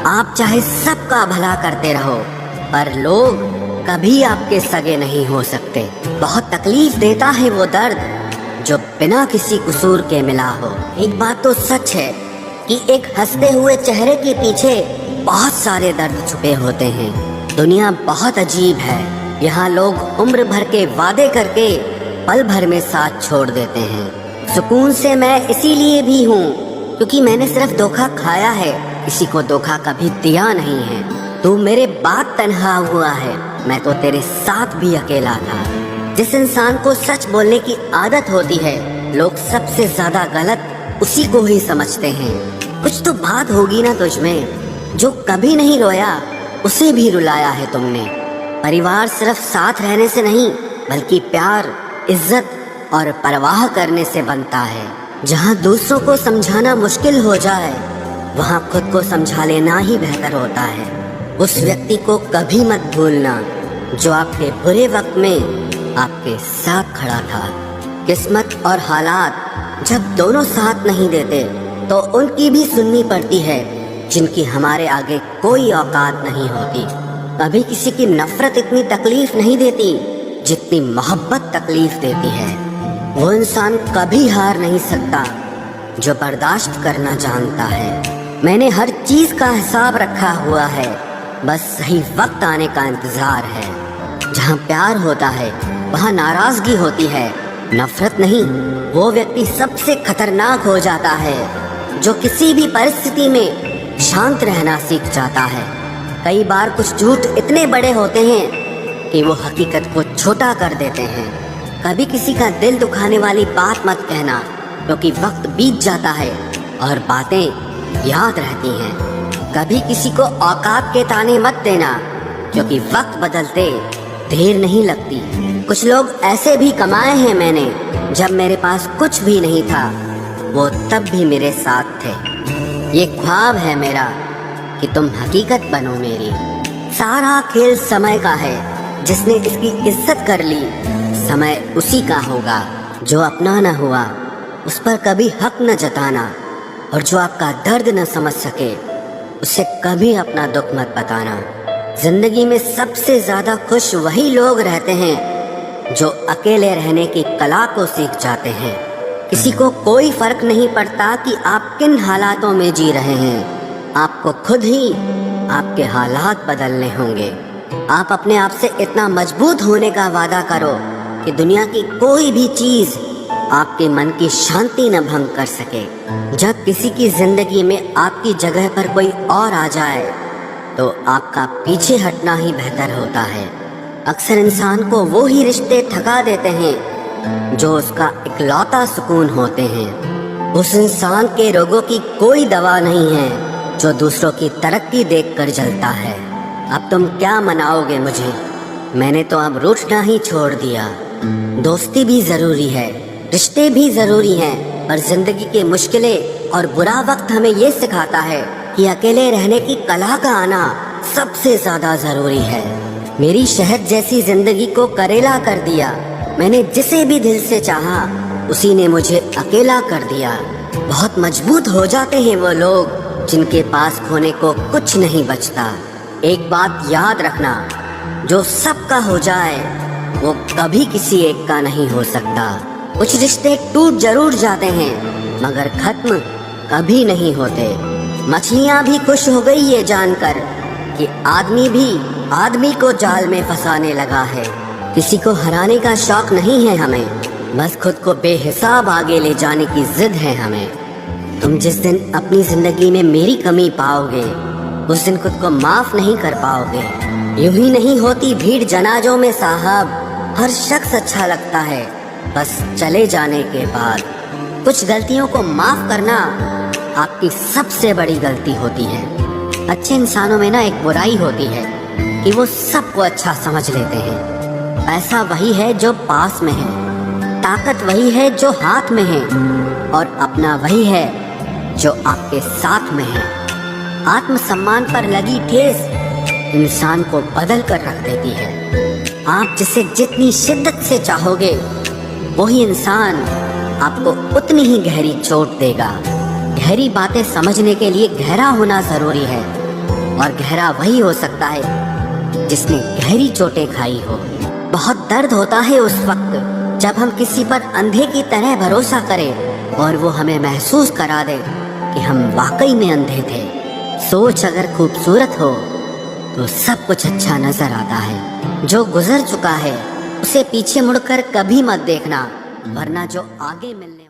आप चाहे सबका भला करते रहो, पर लोग कभी आपके सगे नहीं हो सकते। बहुत तकलीफ देता है वो दर्द जो बिना किसी कसूर के मिला हो। एक बात तो सच है कि एक हंसते हुए चेहरे के पीछे बहुत सारे दर्द छुपे होते हैं। दुनिया बहुत अजीब है। यहाँ लोग उम्र भर के वादे करके पल भर में साथ छोड़ देते हैं। सुकून से मैं इसीलिए भी हूँ क्योंकि मैंने सिर्फ धोखा खाया है, किसी को धोखा कभी दिया नहीं है। तू मेरे बाद तन्हा हुआ है, मैं तो तेरे साथ भी अकेला था। जिस इंसान को सच बोलने की आदत होती है, लोग सबसे ज्यादा गलत उसी को ही समझते हैं। कुछ तो बात होगी ना तुझमें, जो कभी नहीं रोया उसे भी रुलाया है तुमने। परिवार सिर्फ साथ रहने से नहीं, बल्कि प्यार, इज्जत और परवाह करने से बनता है। जहाँ दूसरों को समझाना मुश्किल हो जाए, वहाँ खुद को समझा लेना ही बेहतर होता है। उस व्यक्ति को कभी मत भूलना जो आपके बुरे वक्त में आपके साथ खड़ा था। किस्मत और हालात जब दोनों साथ नहीं देते तो उनकी भी सुननी पड़ती है जिनकी हमारे आगे कोई औकात नहीं होती। कभी किसी की नफरत इतनी तकलीफ नहीं देती जितनी मोहब्बत तकलीफ देती है। वो इंसान कभी हार नहीं सकता जो बर्दाश्त करना जानता है। मैंने हर चीज का हिसाब रखा हुआ है, बस सही वक्त आने का इंतजार है। जहाँ प्यार होता है वहाँ नाराजगी होती है, नफरत नहीं। वो व्यक्ति सबसे खतरनाक हो जाता है जो किसी भी परिस्थिति में शांत रहना सीख जाता है। कई बार कुछ झूठ इतने बड़े होते हैं कि वो हकीकत को छोटा कर देते हैं। कभी किसी का दिल दुखाने वाली बात मत कहना, क्योंकि वक्त बीत जाता है और बातें याद रहती हैं। कभी किसी को औकात के ताने मत देना, क्योंकि वक्त बदलते देर नहीं लगती। कुछ लोग ऐसे भी कमाए हैं मैंने, जब मेरे पास कुछ भी नहीं था, वो तब भी मेरे साथ थे। ये ख्वाब है मेरा कि तुम हकीकत बनो मेरी। सारा खेल समय का है, जिसने इसकी इज्जत कर ली समय उसी का होगा। जो अपना न हुआ उस पर कभी हक न जताना, और जो आपका दर्द न समझ सके उसे कभी अपना दुख मत बताना। जिंदगी में सबसे ज्यादा खुश वही लोग रहते हैं जो अकेले रहने की कला को सीख जाते हैं। किसी को कोई फर्क नहीं पड़ता कि आप किन हालातों में जी रहे हैं। आपको खुद ही आपके हालात बदलने होंगे। आप अपने आप से इतना मजबूत होने का वादा करो कि दुनिया की कोई भी चीज आपके मन की शांति न भंग कर सके। जब किसी की जिंदगी में आपकी जगह पर कोई और आ जाए तो आपका पीछे हटना ही बेहतर होता है। अक्सर इंसान को वो ही रिश्ते थका देते हैं जो उसका इकलौता सुकून होते हैं। उस इंसान के रोगों की कोई दवा नहीं है जो दूसरों की तरक्की देखकर जलता है। अब तुम क्या मनाओगे मुझे? मैंने तो अब रूठना ही छोड़ दिया। दोस्ती भी जरूरी है, रिश्ते भी जरूरी हैं, पर जिंदगी के मुश्किलें और बुरा वक्त हमें ये सिखाता है कि अकेले रहने की कला का आना सबसे ज्यादा जरूरी है। मेरी शहद जैसी जिंदगी को करेला कर दिया। मैंने जिसे भी दिल से चाहा उसी ने मुझे अकेला कर दिया। बहुत मजबूत हो जाते हैं वो लोग जिनके पास खोने को कुछ नहीं बचता। एक बात याद रखना, जो सबका हो जाए वो कभी किसी एक का नहीं हो सकता। कुछ रिश्ते टूट जरूर जाते हैं मगर खत्म कभी नहीं होते। मछलियाँ भी खुश हो गई ये जानकर कि आदमी भी आदमी को जाल में फंसाने लगा है। किसी को हराने का शौक नहीं है हमें, बस खुद को बेहिसाब आगे ले जाने की जिद है हमें। तुम जिस दिन अपनी जिंदगी में मेरी कमी पाओगे उस दिन खुद को माफ नहीं कर पाओगे। यूं ही नहीं होती भीड़ जनाजों में साहब, हर शख्स अच्छा लगता है बस चले जाने के बाद। कुछ गलतियों को माफ करना आपकी सबसे बड़ी गलती होती है। अच्छे इंसानों में ना एक बुराई होती है कि वो सबको अच्छा समझ लेते हैं। पैसा वही है जो पास में है, ताकत वही है जो हाथ में है, और अपना वही है जो आपके साथ में है। आत्मसम्मान पर लगी ठेस इंसान को बदल कर रख देती है। आप जिसे जितनी शिद्दत से चाहोगे वही इंसान आपको उतनी ही गहरी चोट देगा। गहरी बातें समझने के लिए गहरा होना जरूरी है, और गहरा वही हो सकता है जिसने गहरी चोटें खाई हो। बहुत दर्द होता है उस वक्त जब हम किसी पर अंधे की तरह भरोसा करें और वो हमें महसूस करा दे कि हम वाकई में अंधे थे। सोच अगर खूबसूरत हो तो सब कुछ अच्छा नजर आता है। जो गुजर चुका है उसे पीछे मुड़कर कभी मत देखना, वरना जो आगे मिलने